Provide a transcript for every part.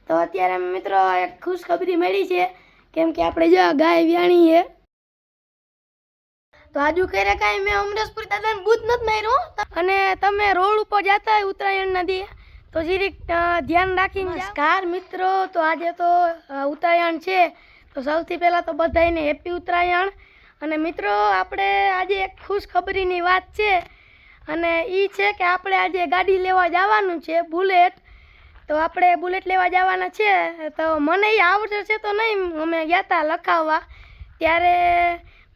તો અત્યારે મિત્રો એક ખુશખબરી મળી છે કેમ કે આપણે જો ગાય વ્યાણી છે તો આજુ કરે કાંઈ મેં અમરેશપુરી દાદાને બૂથ નથી માર્યું અને તમે રોડ ઉપર જતા હોય ઉત્તરાયણ નદી તો જીરીક ધ્યાન રાખીને નમસ્કાર મિત્રો તો આજે તો ઉત્તરાયણ છે તો સૌથી પહેલાં તો બધાને હેપી ઉત્તરાયણ અને મિત્રો આપણે આજે એક ખુશખબરીની વાત છે અને એ છે કે આપણે આજે ગાડી લેવા જવાનું છે બુલેટ તો આપણે બુલેટ લેવા જવાના છે તો મને એ આવડે છે તો નહીં અમે ગયા હતા લખાવવા ત્યારે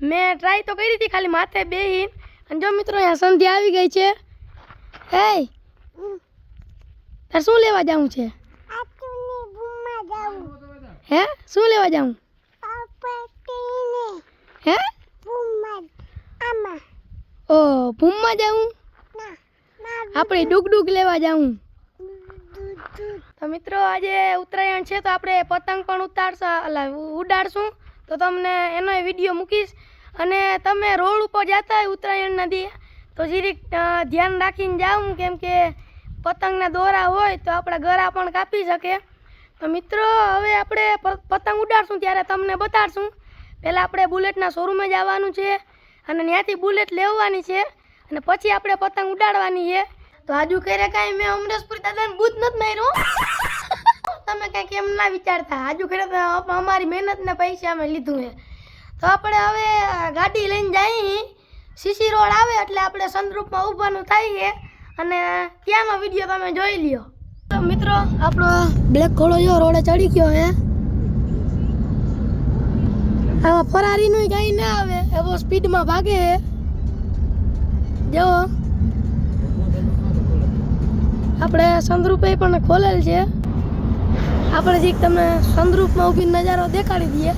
મેં ટ્રાય તો કરી હતી ખાલી માથે બેહીન અને જો મિત્રો અહીંયા સંધ્યા આવી ગઈ છે હે તાર શું લેવા જવું છે હે શું લેવા જવું હે ઓ ભૂમમાં જવું આપણે ડુગડુગ લેવા જવું તો મિત્રો આજે ઉત્તરાયણ છે તો આપણે પતંગ પણ ઉડાડશું તો તમને એનો વિડીયો મૂકીશ અને તમે રોડ ઉપર જતા હોય ઉત્તરાયણ નદી તો જીરીક ધ્યાન રાખીને જાઉં કેમ કે પતંગના દોરા હોય તો આપણા ગળા પણ કાપી શકે તો મિત્રો હવે આપણે પતંગ ઉડાડશું ત્યારે તમને બતાડશું પહેલાં આપણે બુલેટના શોરૂમે જવાનું છે અને ત્યાંથી બુલેટ લેવાની છે અને પછી આપણે પતંગ ઉડાડવાની છે તો આજુ કરે કાંઈ મેં અમરેશપુરી દાદાને બૂથ નથી માર્યું તમે કાંઈક એમ ના વિચારતા આજુ કરે તો અમારી મહેનતને પૈસા અમે લીધું છે તો આપણે હવે ગાડી લઈને જઈએ સીસી રોડ આવે એટલે આપણે સંદરૂપમાં ઊભવાનું થાય છે અને ત્યાંનો વિડીયો તમે જોઈ લ્યો તો મિત્રો આપણો બ્લેક ઘોડો જો રોડે ચડી ગયો હે આવા ફરારીનું કાંઈ ના આવે એવો સ્પીડમાં ભાગે જો આપણે સંદરૂપે પણ ખોલેલ છે આપણે જે તમને સંદરૂપમાં ઊભી નજારો દેખાડી દઈએ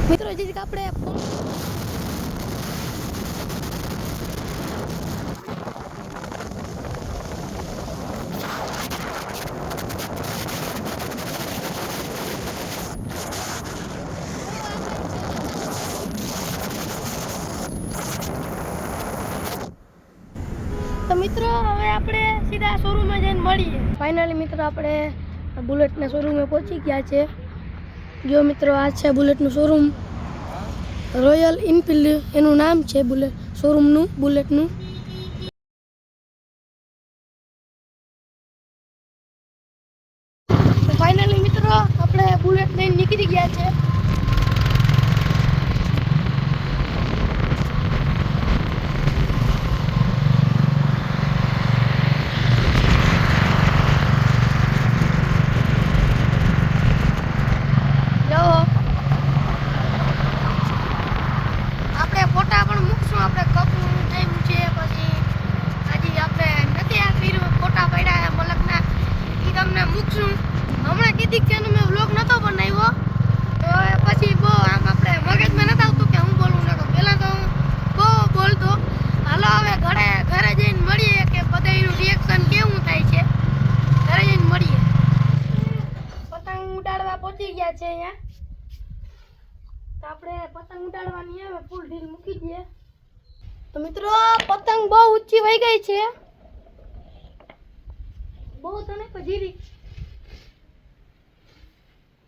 મિત્રો જે આપણે તો મિત્રો હવે આપણે સીધા શોરૂમમાં જઈને મળીએ ફાઇનલી મિત્રો આપણે બુલેટના શોરૂમે પહોંચી ગયા છે જો મિત્રો આ છે બુલેટનું શોરૂમ રોયલ એનફિલ્ડ એનું નામ છે બુલેટ શોરૂમનું બુલેટનું ફાઇનલી મિત્રો આપણે બુલેટ લઈને નીકળી ગયા છે હમણાં કીધી કે મેં વ્લોગ નહોતો બનાવ્યો તો પછી બહુ આમ આપણે મગજમાં નહોતું આવતું કે હું બોલું નતો પહેલાં તો હું બહુ બોલતો હાલો હવે ઘરે જઈને મળીએ કે બધાનું રિએક્શન કેવું થાય છે ઘરે જઈને મળીએ પતંગ ઉડાડવા પહોંચી ગયા છે અહીંયા તો આપણે પતંગ ઉડાડવાની હવે ફૂલ ઢીલ મૂકી દઈએ તો મિત્રો પતંગ બહુ ઊંચી વહી ગઈ છે બહુ તો નહીં પણ જીરી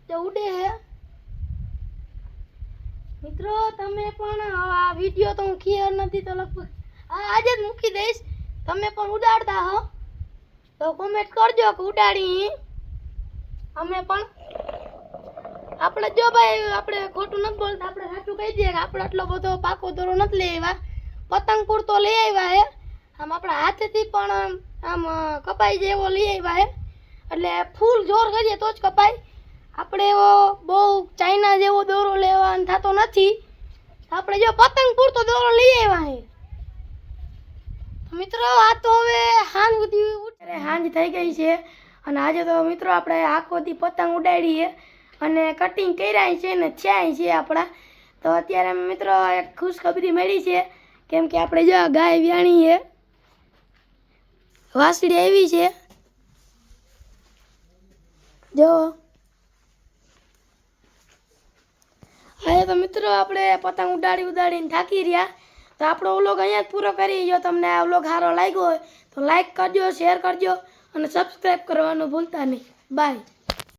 તો ઉડે હે મિત્રો તમે પણ આ વિડીયો તો હું ક્લિયર નથી તો લગભગ આજે જ મૂકી દઈશ તમે પણ ઉડાડતા હો તો કોમેન્ટ કરજો કે ઉડાડી અમે પણ આપણે જો ભાઈ આપણે ખોટું નથી બોલતા આપણે સાચું કહી દઈએ કે આપણે આટલો બધો પાકો દોરો નથી લઈ આવ્યા પતંગ પૂરતો લઈ આવ્યા હે આમ આપણા હાથેથી પણ આમ કપાઈ જેવો લઈ આવ્યા હે એટલે ફૂલ જોર કરીએ તો જ કપાય આપણે એવો બહુ ચાઇના જેવો દોરો લેવાનો થતો નથી આપણે જો પતંગ પૂરતો દોરો લઈ આવ્યા હે મિત્રો આ તો હવે હાંજ સુધી હાંજ થઈ ગઈ છે અને આજે તો મિત્રો આપણે આખો દી પતંગ ઉડાડી છે અને કટિંગ કર્યા છે ને થયા છે આપણા તો અત્યારે મિત્રો એક ખુશખબરી મળી છે કેમ કે આપણે જો ગાય વ્યાણી છે વાસળી આવી છે જો હા તો મિત્રો આપણે પતંગ ઉડાડીને થાકી રહ્યા તો આપણો વ્લોગ અહીંયા જ પૂરો કરી જો તમને આ વ્લોગ સારો લાગ્યો હોય તો લાઈક કરજો શેર કરજો અને સબસ્ક્રાઈબ કરવાનું ભૂલતા નહીં. બાય.